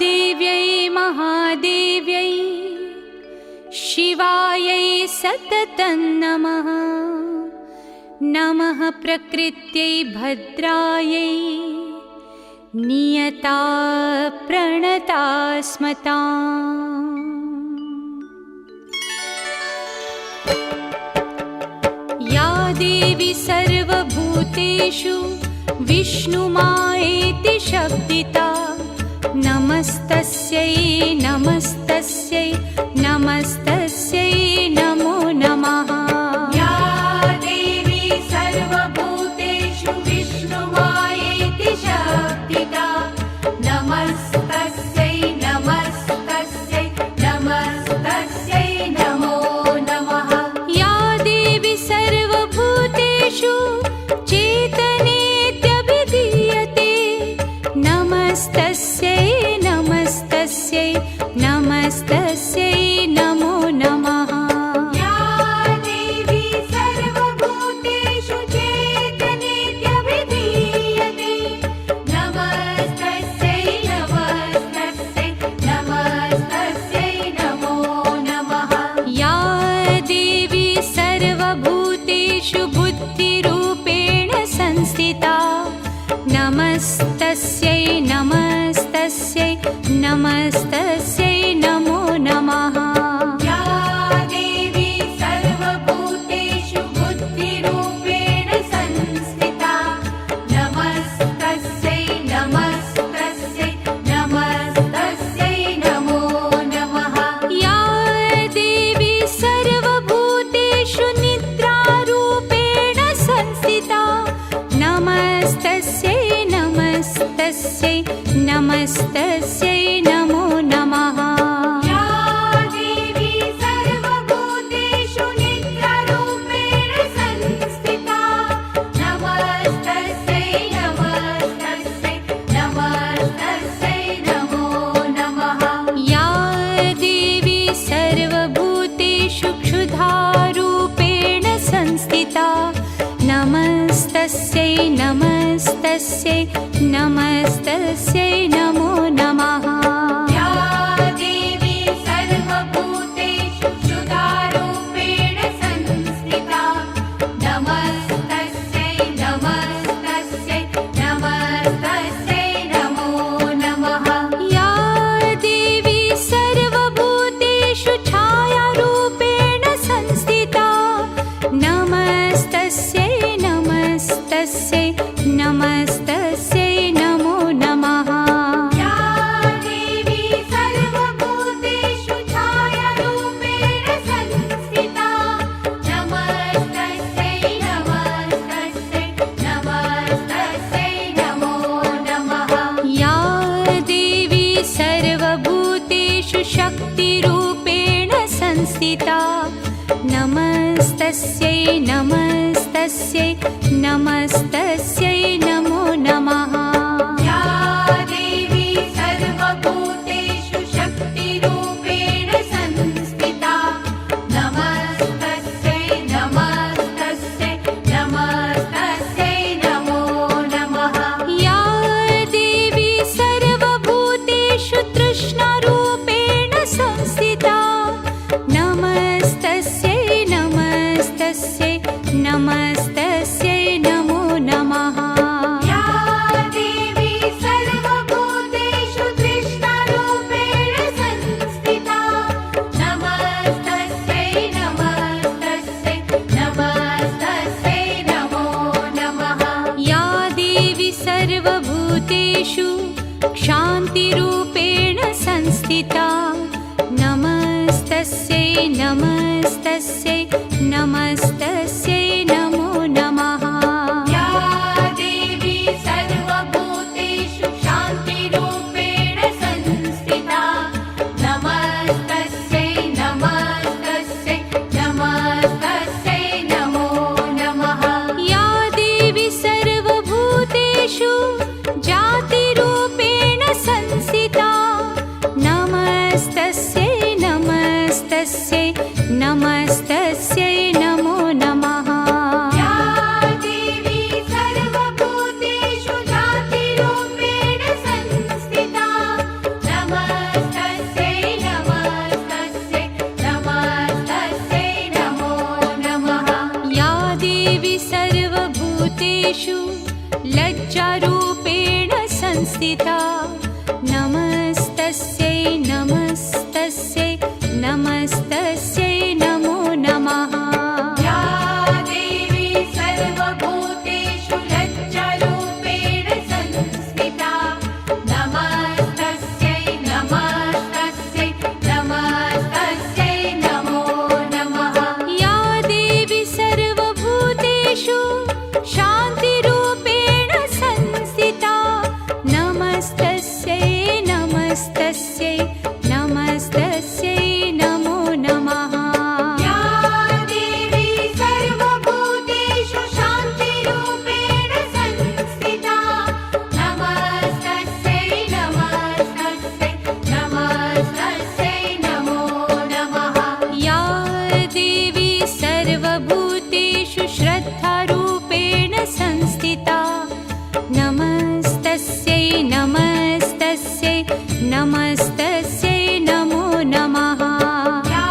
देव्यै महादेव्यै शिवायै सततं नमः। नमः प्रकृत्यै भद्रायै नियता प्रणता स्मताम्। या देवी सर्वभूतेषु विष्णुमायेति शब्दिता नमस्तस्यै नमस्तस्यै नमस्तस्यै नमो नमः। या देवी सर्वभूतेषु विष्णुमायेति शब्दिता नमस्तस्यै नमस्तस्यै नमस्तस्यै नमो नमः। या देवी सर्वभूतेषु चेतनेत्यभिधीयते नमस्तस्यै नमस्तस्यै नमस्तस्यै नमो नमः। या देवी सर्वभूतेषु चेतनेत्यभिधीयते नमस्तस्यै नमस्तस्यै नमस्तस्यै नमो नमः। या देवी सर्वभूतेषु बुद्धिरूपेण संस्थिता नमस्तस्यै नमस्तस्यै नमस्तस्यै नमो नमः। या देवी सर्वभूतेषु बुद्धिरूपेण संस्थिता नमस्तस्यै नमस्तस्यै नमस्तस्यै नमो नमः। या देवी सर्वभूतेषु निद्रारूपेण संस्थिता नमस्तस्यै नमस्तस्यै नमस्तस्यै नमो नमः। या देवी सर्वभूतेषु निद्रारूपेण संस्थिता नमस्तस्यै नमस्तस्यै नमस्तस्यै नमो नमः। या देवी सर्वभूतेषु क्षुधारूपेण संस्थिता नमस्तस्यै नमस्तस्यै नमस्तस्यै नमो नमः। या देवी सर्वभूतेषु क्षुधारूपेण संस्थिता नमस्तस्यै नमस्तस्यै नमस्तस्यै नमो नमः। या देवी सर्वभूतेषु छायारूपेण संस्थिता नमस्तस्यै नमस्तस्यै नमस्तस्यै नमो नमः। या देवी सर्वभूतेषु छायारूपेण संस्थिता नमस्तस्यै नमस्तस्यै नमस्तस्यै नमो नमः। या देवी सर्वभूतेषु शक्तिरूपेण संस्थिता नमस्तस्यै नमस्तस्यै नमस्तस्यै नमो नमः। या देवी सर्वभूतेषु शक्तिरूपेण संस्थिता नमस्तस्यै नमस्तस्यै नमस्तस्यै नमो नमः। या देवी सर्वभूतेषु तृष्णारूपेण संस्थिता नमस्तस्यै नमस्तस्यै नमस्तस्यै नमो नमः। या देवी सर्वभूतेषु तृष्णारूपेण संस्थिता नमस्तस्यै नमस्तस्यै नमस्तस्यै नमो नमः। या देवी सर्वभूतेषु क्षान्तिरूपेण संस्थिता नमस्तस्यै नमस्तस्यै नमस्तस्यै नमो नमः। या देवी सर्वभूतेषु शान्तिरूपेण संस्थिता नमस्तस्यै नमस्तस्यै नमस्तस्यै नमो नमः। या देवी सर्वभूतेषु जातिरूपेण संस्थिता नमस्तस्यै नमस्तस्यै नमस्तस्यै नमो नमः। या देवी सर्वभूतेषु जातिरूपेण संस्थिता लज्जारूपेण संस्थिता नमस्तस्यै नमस्तस्यै नमस्तस्यै नमो नमः या देवी सर्वभूतेषु लज्जारूपेण संस्थिता नमस्तस्यै नमस्तस्यै नमस्तस्यै नमो नमः या देवी सर्वभूतेषु शान्तिरूपेण संस्थिता नमस्तस्यै नमस्तस्यै नमस्तस्यै नमो नमः या देवी सर्वभूतेषु शान्तिरूपेण संस्थिता नमस्तस्यै नमस्तस्यै नमस्तस्यै नमो नमः या देवी सर्वभूतेषु श्रद्धारूपेण संस्थिता नमस्तस्यै नमस्तस्यै नमस्तस्यै नमो नमः या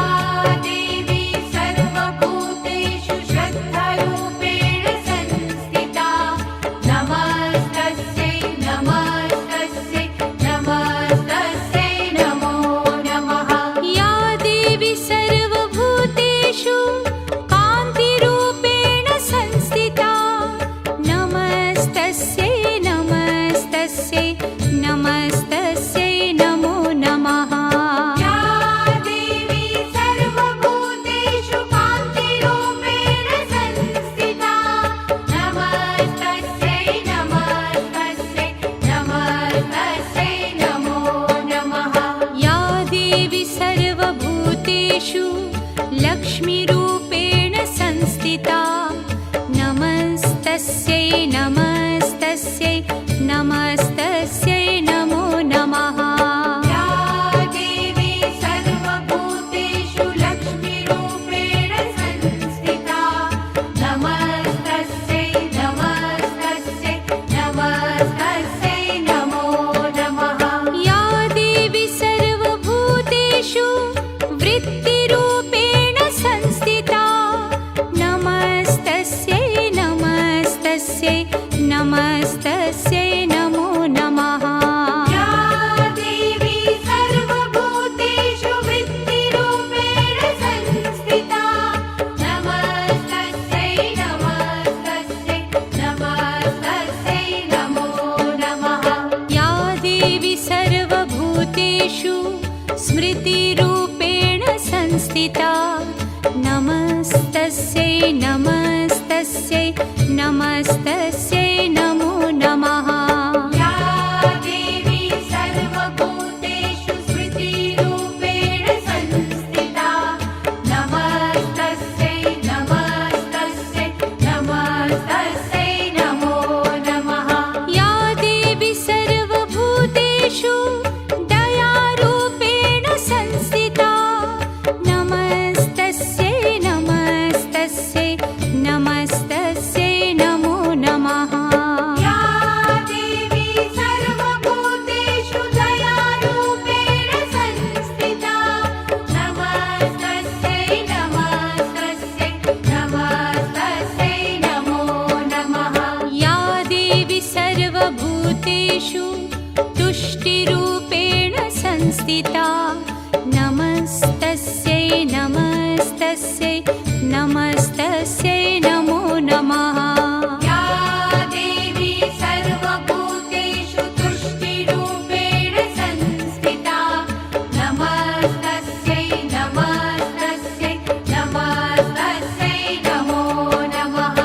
देवी सर्वभूतेषु श्रद्धारूपेण संस्थिता नमस्तस्यै नमस्तस्यै नमस्तस्यै नमो नमः या देवी सर्वभूतेषु कान्तिरूपेण संस्थिता नमस्तस्यै नमस्तस्यै नमस्तस्यै नमो नमः या देवी सर्वभूतेषु कान्तिरूपेण संस्थिता नमस्तस्यै नमस्तस्यै नमस्तस्यै नमो नमः या देवी सर्वभूतेषु लक्ष्मीरूपेण संस्थिता नमस्तस्यै नमस्तस्यै नमस्तस्यै नमो नमः या देवी सर्वभूतेषु लक्ष्मीरूपेण संस्थिता नमस्तस्यै नमस्तस्यै नमस्तस्यै नमो नमः या देवी सर्वभूतेषु वृत्तिरूपेण संस्थिता नमस्तस्यै नमस्तस्यै नमस्तस्यै नमो नमः या देवी सर्वभूतेषु वृत्तिरूपेण संस्थिता नमस्तस्यै नमस्तस्यै नमस्तस्यै नमो नमः या देवी सर्वभूतेषु स्मृतिरूपेण संस्थिता नमस्तस्यै नमस्तस्यै नमस्तस्यै नमो नमः या देवी सर्वभूतेषु स्मृतिरूपेण संस्थिता नमस्तस्यै नमस्तस्यै नमस्तस्यै नमो नमः या देवी सर्वभूतेषु दयारूपेण संस्थिता नमस्तस्यै नमस्तस्यै नमस्तस्यै नमो नमः या देवी सर्वभूतेषु दयारूपेण संस्थिता नमस्तस्यै नमस्तस्यै नमस्तस्यै नमो नमः या देवी सर्वभूतेषु तुष्टिरूपेण संस्थिता नमस्तस्यै नमस्तस्यै नमस्तस्यै नमो नमः या देवी सर्वभूतेषु तुष्टिरूपेण संस्थिता नमस्तस्यै नमस्तस्यै नमस्तस्यै नमो नमः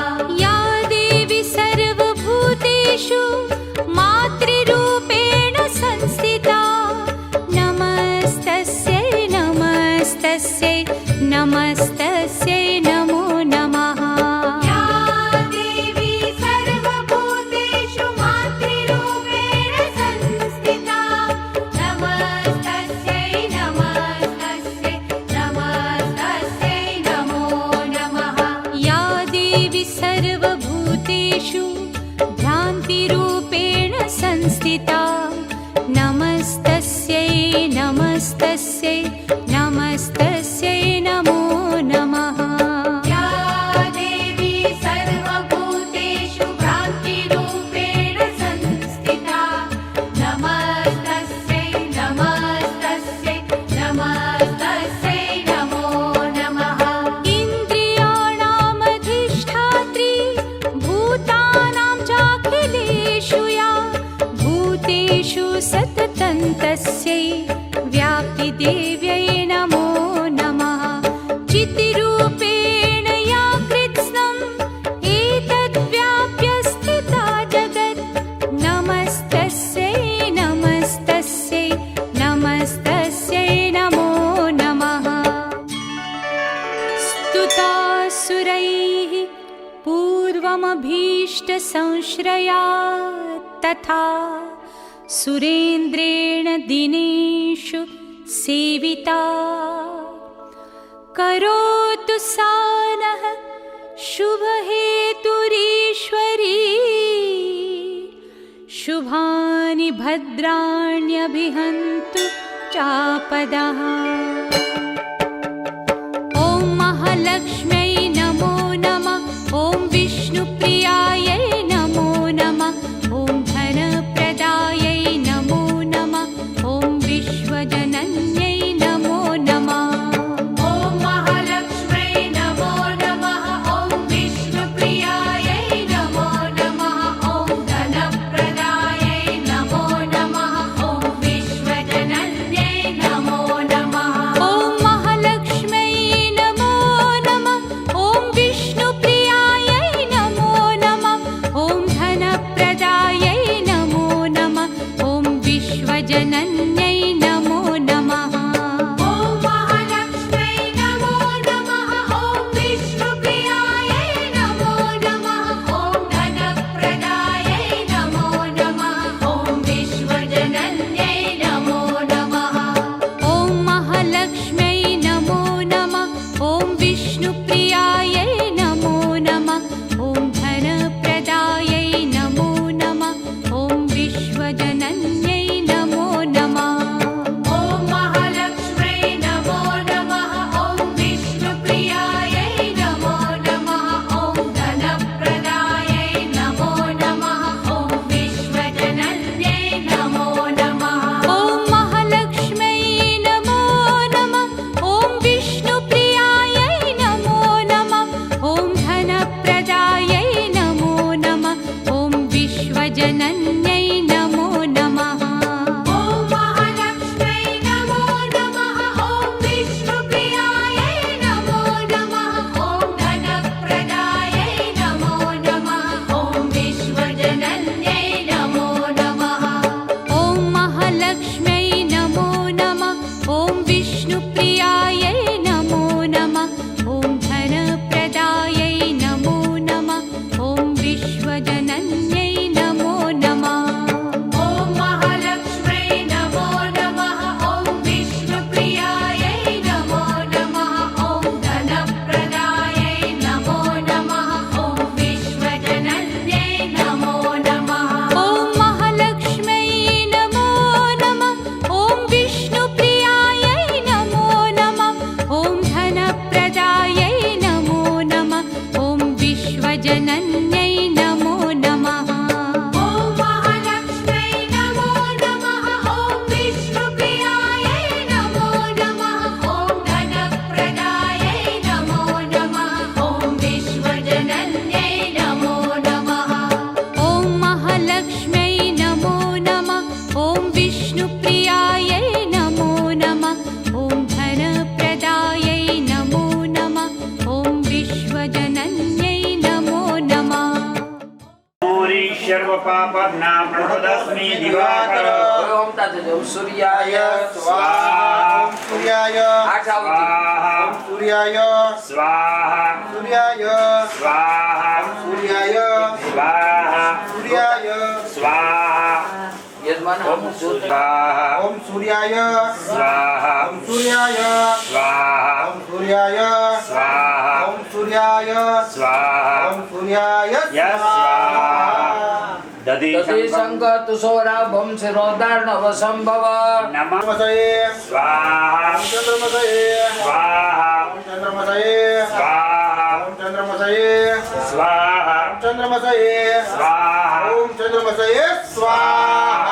या देवी सर्वभूतेषु मातृरूपेण संस्थिता नमस्तस्यै नमस्तस्यै नमस्तस्यै नमो नमः या देवी सर्वभूतेषु मातृरूपेण संस्थिता नमस्तस्यै नमस्तस्यै नमस्तस्यै नमो नमः या देवी सर्वभूतेषु भ्रान्तिरूपेण संस्थिता नमस्तस्यै नमस्तस्यै नमस्तस्यै नमो नमः या देवी सर्वभूतेषु भ्रान्तिरूपेण भूतेषु सततं तस्यै व्याप्तिदेव्यै नमो नमः चितिरूपेण या कृत्स्नम् एतद्व्याप्य स्थिता जगत् नमस्तस्यै नमस्तस्यै नमस्तस्यै नमो नमः स्तुतासुरैः पूर्वमभीष्टसंश्रया तथा सुरेन्द्रेण दिनेषु सेविता करोतु सा नः शुभहेतुरीश्वरी शुभानि भद्राण्यभिहन्तु चापदः ॐ महालक्ष्म्यै नमो नमः ॐ विष्णुप्रियायै नमो नमः ॐ धनप्रदायै नमो नमः ॐ विश्वजनन्यै नमो नमः ॐ महालक्ष्म्यै नमो नमः ॐ विष्णुप्रियायै नमो नमः ॐ धनप्रदायै नमो नमः ॐ विश्वजनन्यै नमो नमः ॐ महालक्ष्म्यै नमो नमः ॐ विष्णुप्रियायै नमो नमः ॐ धनप्रदायै नमो नमः ॐ विश्वजनन्यै नमो नमः ॐ महालक्ष्म्यै नमो नमः ॐ विष्णुप्रियायै नमो नमः ॐ धनप्रदायै नमो नमः ॐ विश्वजनन्यै नमो नमः ॐ महालक्ष्म्यै नमो नमः ॐ विष्णुप्रियायै नमो नमः ॐ धनप्रदायै नमो नमः ॐ विश्वजनन्यै नमो नमः ॐ महालक्ष्म्यै नमो नमः ॐ विष्णुप्रियायै नमो नमः ॐ धनप्रदायै नमो नमः ॐ विश्वजनन्यै नमो नमः ॐ महालक्ष्म्यै नमो नमः ॐ विष्णुप्रियायै नमो नमः ॐ धनप्रदायै नमो नमः ॐ विश्वजनन्यै नमो नमः ॐ महालक्ष्म्यै नमो नमः ॐ विष्णुप्रियायै नमो नमः ॐ धनप्रदायै नमो नमः ॐ विश्वजनन्यै नमो नमः ॐ महालक्ष्म्यै नमो नमः ॐ विष्णुप्रियायै नमो नमः ॐ धनप्रदायै नमो नमः ॐ विश्वजनन्यै नमो नमः ॐ महालक्ष्म्यै नमो नमः ॐ विष्णुप्रियायै नमो नमः ॐ धनप्रदायै नमो नमः ॐ विश्वजनन्यै नमो नमः ॐ महालक्ष्म्यै नमो नमः ॐ विष्णुप्रियायै नमो नमः ॐ धनप्रदायै नमो नमः ॐ विश्वजनन्यै नमो नमः ॐ महालक्ष्म्यै नमो नमः ॐ विष्णुप्रियायै नमो नमः ॐ धनप्रदायै नमो नमः ॐ विश्वजनन्यै नमो नमः ॐ महालक्ष्म्यै नमो नमः ॐ विष्णुप्रियायै नमो नमः ॐ धनप्रदायै नमो नमः ॐ विश्वजनन्यै नमो नमः मोरी सर्वपापघ्ना प्रणतस्मै दिवाकर ओम तत्सदितं सूर्याय स्वाहा सूर्याय आठावती स्वाहा सूर्याय स्वाहा सूर्याय स्वाहा सूर्याय स्वाहा सूर्याय स्वाहा यजमान हम सूर्य स्वाहा ओम सूर्याय स्वाहा ओम सूर्याय स्वाहा ओम सूर्याय स्वाहा ओम सूर्याय स्वाहा ओम सूर्याय स्वाहा दधि तदे शंकर तुषोराभं शिरोदार्णव संभव नमः चंद्रमसये स्वाहा चंद्रमसये स्वाहा चंद्रमसये स्वाहा ओम चंद्रमसये स्वाहा चंद्रमसये स्वाहा ओम चंद्रमसये स्वाहा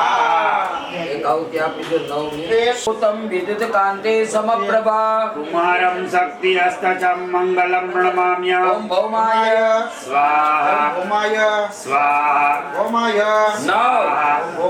उत्तम विद्युत कांते समप्रभा कुमारं शक्तिरस्तचं मङ्गलं प्रणमाम्यहम् ओम भौमाय स्वाहा ओमाय स्वाहा ओमाय नौ ओम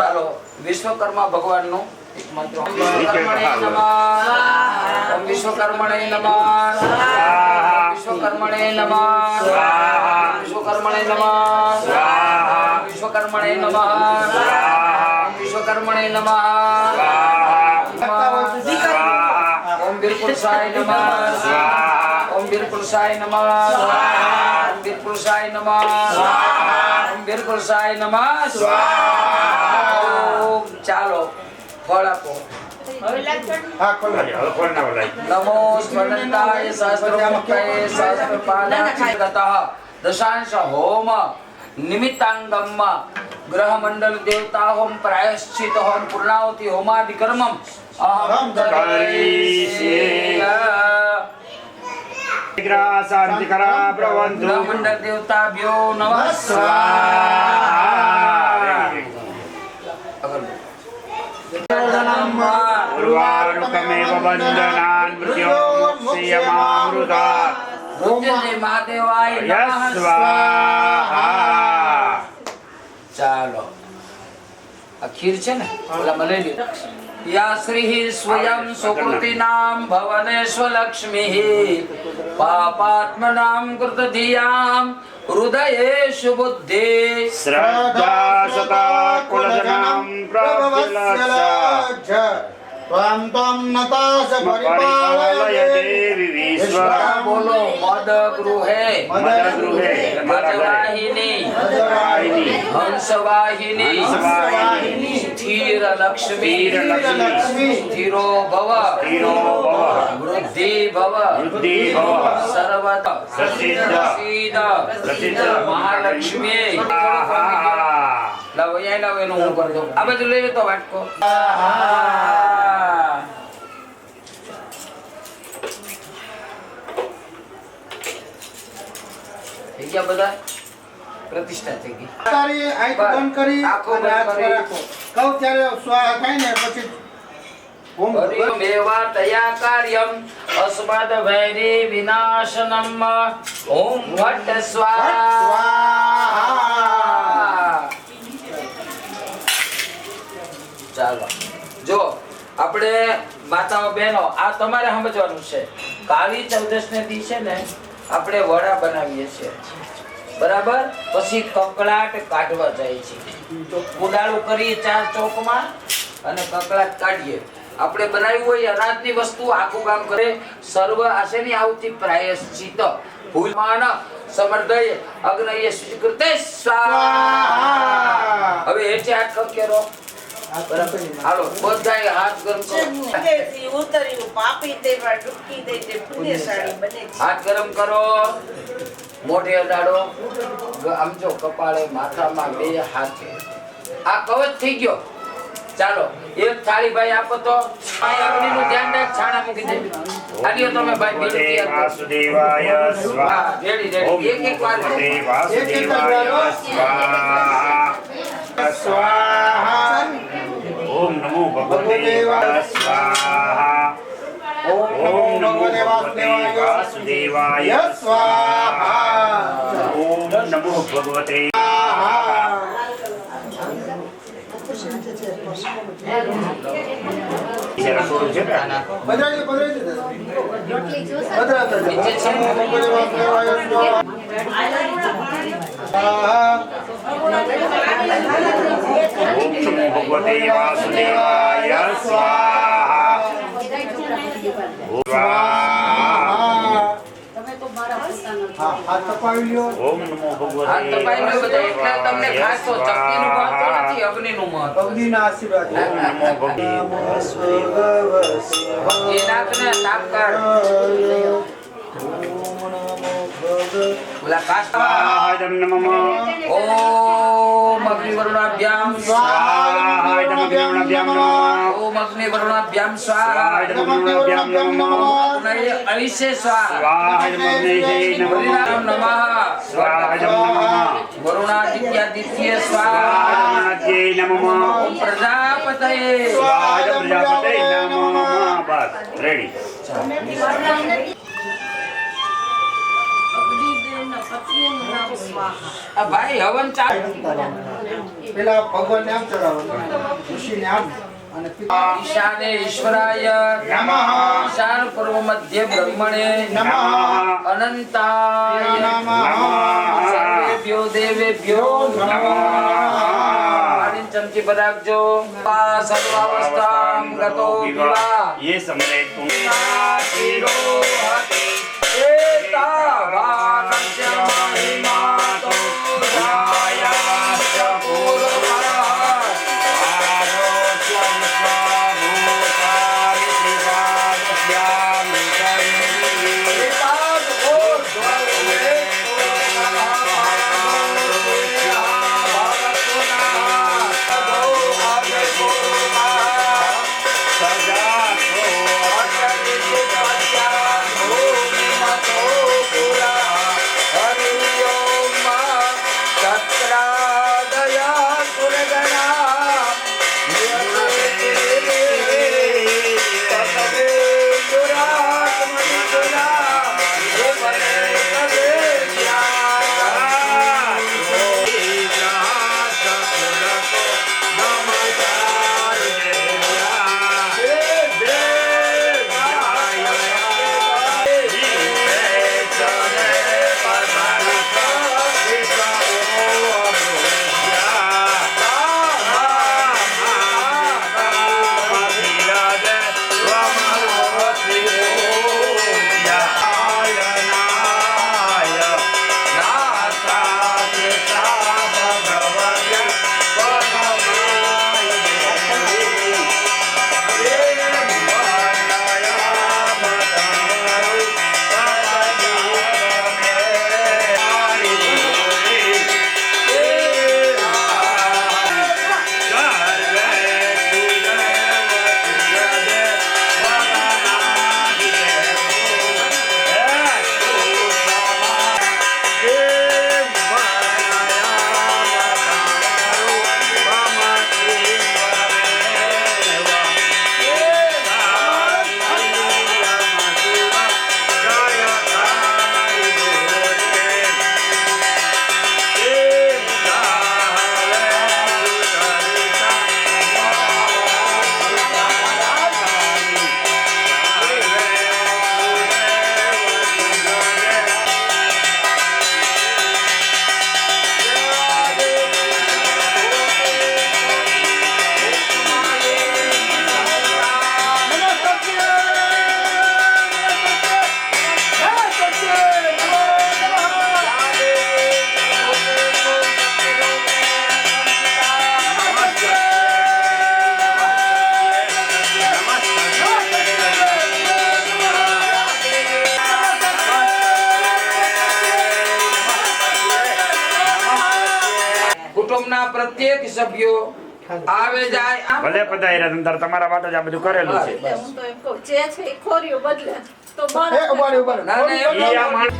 વિશ્વકર્મા ભગવાનનો એક મંત્ર વિશ્વકર્મણે નમઃ ઓમ વિશ્વકર્મણે નમઃ વિશ્વકર્મણે નમઃ વિશ્વકર્મણે નમઃ વિશ્વકર્મણે નમઃ વિશ્વકર્મણે નમઃ ઓમ વીરપુરુષાય નમઃ ઓમ વીરપુરુષાય નમઃ ઓમ વીરપુરુષાય નમઃ ઓમ વીરપુરુષાય નમઃ ઓમ ચાલો ફળ આપો હા ખોલ નમો સ્વર્ણદાય સહસ્રમુખાય સહસ્રપાદાય દશાંશ હોમ નિમિત્તાંગમ ગ્રહમંડલ દેવતા હોમ પ્રાયશ્ચિત હોમ પૂર્ણાવતી હોમાદિકર્મમ અહમ કરિષ્યે શાંતિકરા પ્રવંતુ ગ્રહમંડલ દેવતાભ્યો નમઃ સ્વાહા ઉર્વારુકમેવ બંધનાન મૃત્યોમુક્ષયમામૃતા મૃત્યુંજય મહાદેવાય નમઃ યસ્વાહા ચાલો આ ખીર છે ને ઓલા મલેલી યા શ્રી સ્વયં સુકૃતિનામ ભવનેશ્વલક્ષ્મીઃ પાપાત્મનામ કૃતધિયામ હૃદયેષુ બુદ્ધિ શ્રદ્ધા સદા કુલજનામ પ્રબલસ્ય ત્વં ત્વં નતાસ પરિપાલય પરિપાલય દેવી વિશ્વ બોલો મદ ગૃહે મદગૃહે ગજવાહિની મદવાહિની હંસવાહિની હંસવાહિની સ્થિર લક્ષ્મી સ્થિરલક્ષ્મી સ્થિરો ભવ સ્થિરો ભવ વૃદ્ધિ ભવ વૃદ્ધિ ભવ સર્વત પ્રસિદ્ધ પ્રસિદ્ધ મહાલક્ષ્મી આહા લાવો અહીંયા લાવો એનું હું કરી દઉં આ બધું લઈ લે તો વાટકો થઈ ગયા બધા પ્રતિષ્ઠા થઈ ગઈ તારી આંખ બંધ કરી આંખો અને હાથ બંધ કરી. રાખો કહું ત્યારે સ્વાહા થાય ને પછી ઓમ હરિમેવા તયા કાર્યમ અસ્મદ વૈરી વિનાશનમ ઓમ ભટ્ટ સ્વાહા સ્વાહા ચાલો જો આપણે માતાઓ બહેનો આ તમારે સમજવાનું છે કાળી ચૌદશ ને દિવસે ને આપણે વડા બનાવીએ છીએ બરાબર પછી કકળાટ કાઢવા જાય છે તો કુડાળું કરીએ ચાર ચોકમાં અને કકળાટ કાઢીએ આપણે બનાવ્યું હોય અનાજની વસ્તુ આખું કામ કરે સર્વ આશેની આવતી પ્રાયશ્ચિત ભૂલમાન સમર્દય અગ્નય સ્વીકૃતે સ્વાહા હવે હેઠે હાથ કકેરો હાલો બધાય હાથ ગરમ કરો હાથ ગરમ કરો મોઢે અડાડો આમ જો કપાળે માથામાં બે હાથે આ કવચ થઈ ગયો ચાલો એક થાળી ભાઈ આપો તો ભાઈ અગ્નિનું ધ્યાન રાખ છાણા મૂકી દે આડિયો તમે ભાઈ બીજું તૈયાર કરો. વાસુદેવાય સ્વાહા હા રેડી રેડી એક એક વાર ભગવતે વાસુદેવાય સ્વાહા સ્વાહા ઓમ નમો ભગવતે સ્વાહા ઓમ ઓમ નમો નમો ભગવતે ભગવતે વાસુદેવાય સ્વાહા ઓમ નમો ભગવતે જરા થોડું છે ને? પધરાઈ પધરાઈ નીચે છે ને? સ્વાહા ઓમ નમો ભગવતે વાસુદેવાય સ્વાહા સ્વાહા હા હાથ તપાવી લ્યો ઓમ નમો ભગવતે હાથ દબાઈ લો બધા એટલે તમને ખાસ તો ચપટીનું મહત્વ નથી અગ્નિનું મહત્વ અગ્નિના આશીર્વાદ ઓમ નમો ભગવતે એ નાકને નાક કાઢ ઓલા કાસ્તા સ્વાહાયમ નમઃ ઓમ અગ્નિવરુણાભ્યામ સ્વાહાયમ નમઃ ઓમ અગ્નિવરુણાભ્યામ સ્વાહા સ્વાહાયમ નમઃ અગ્નય અવિશે સ્વાહા સ્વાહાયમ અગ્નિજય નમઃ હરિનામ નમઃ સ્વાહાયમ નમઃ વરુણાદિત્યાદિત્ય સ્વાહા સ્વાહાયમ અગ્નિજય નમઃ ઓમ પ્રજાપતયે સ્વાહાયમ પ્રજાપતે નમઃ બસ રેડી આ ભાઈ હવન ચાલુ. પેલા ભગવાનને આમ ચડાવવાનું, ઋષિને આમ અને ઈશાને ઈશ્વરાય નમઃ. ઈશાન પૂર્વ મધ્ય બ્રહ્મણે નમઃ. અનંતાય નમઃ. સર્વેભ્યો દેવેભ્યો નમઃ. પાણીની ચમચી પર રાખજો. સર્વાવસ્થાં ગતો વિવાહ ये समरे तुम તીરો હતી એતા ભાનસ્ય મહિમા તો જાયાસ્ય પૂર્વઃ કુટુંબના પ્રત્યેક સભ્યો આવે જાય ભલે પધાર્યા તમ તાર તમારા માટે જ આ બધું કરેલું છે એટલે હું તો એમ કહું, જે છે એ ખોર્યું બદલે તો બળ એ ઉભા રહો, ઉભા રહો. ના, ના, એવું ઈ આ માણસ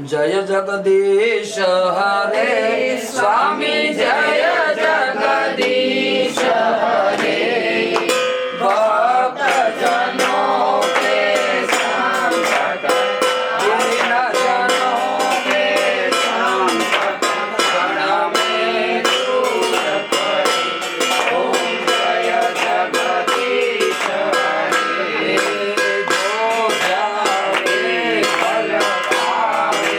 જય જગદીશ હરે સ્વામી જય જગદીશ હરે ભક્ત જનો કે સંકટ દીન જનો કે સંકટ ગણમે દૂર કરી ઓમ જય જગદીશ હરે જો જાવે ફલ પાવે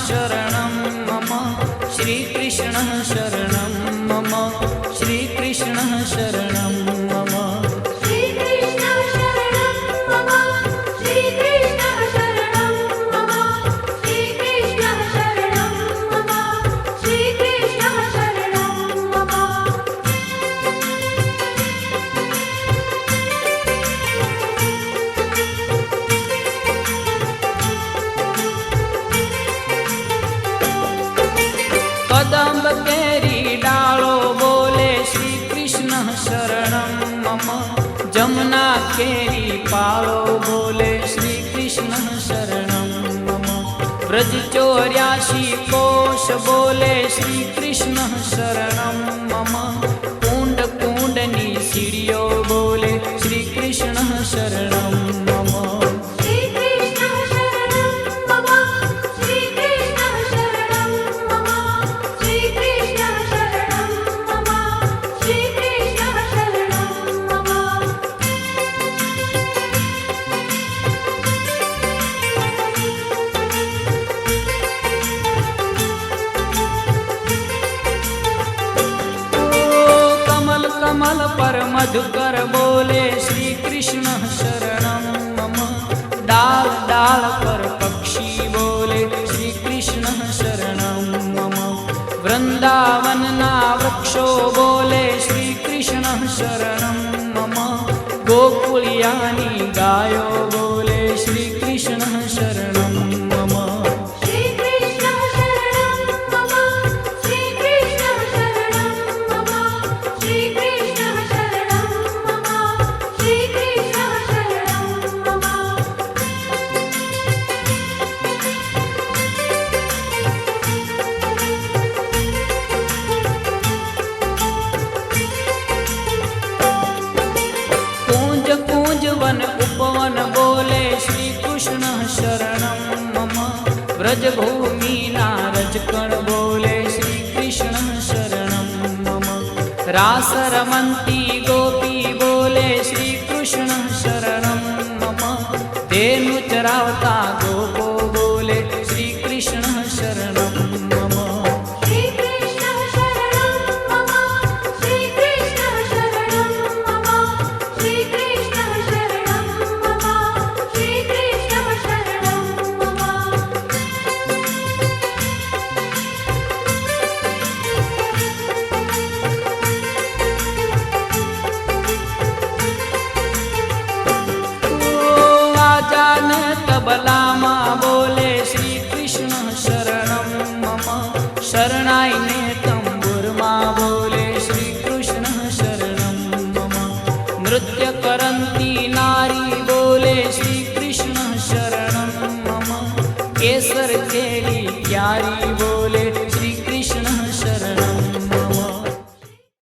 शरणं मम श्रीकृष्णः शरणं मम श्रीकृष्णः शरणं मम श्रीकृष्ण शरणं मम श्रीकृष्ण शरणं मम श्रीकृष्ण शरणं मम श्रीकृष्ण शरणं मम कदम्ब केरी डालो बोले श्री कृष्ण शरणं मम जमुना केरी पालो बोले श्री कृष्ण शरणं मम ब्रज 84 कोश बोले श्री कृष्ण शरणं मम कुंड कुंडनी सीढ़ियो बोले श्री कृष्ण शरणं मम श्रीकृष्ण शरणं मम श्रीकृष्ण शरणं मम श्रीकृष्ण शरणं मम श्रीकृष्ण शरणं मम कमल कमल पर मधुकर बोले श्री कृष्ण शरणं मम डाल डाल पर पक्षी बोले श्री कृष्ण शरणं मम वृंदावन ना वृक्षो बोले श्री कृष्ण शरणं मम गोकुलियानी गायो बोले श्री कृष्ण शरणं मम श्रीकृष्ण शरणं मम श्रीकृष्ण शरणं मम श्रीकृष्ण शरणं मम श्रीकृष्ण शरणं मम कूंज कूंज वन उपवन बोले श्री कृष्ण शरणं मम व्रजभूमि नारजकण बोले श्री कृष्ण शरणं मम रास रमन्ती गोपी बोले श्री कृष्ण शरणं मम धेनु चरावता गोपो बोले श्री कृष्ण शरणं मम श्रीकृष्ण शरणं मम श्रीकृष्ण शरणं मम श्रीकृष्ण शरणं मम श्रीकृष्ण शरणं मम आजान तबला माँ बोले श्री कृष्ण शरणं मम शरणाई ने तंबुर माँ बोले श्री कृष्ण शरणं मम नृत्य करंती नारी बोले श्री कृष्ण शरणं मम केसर केली प्यारी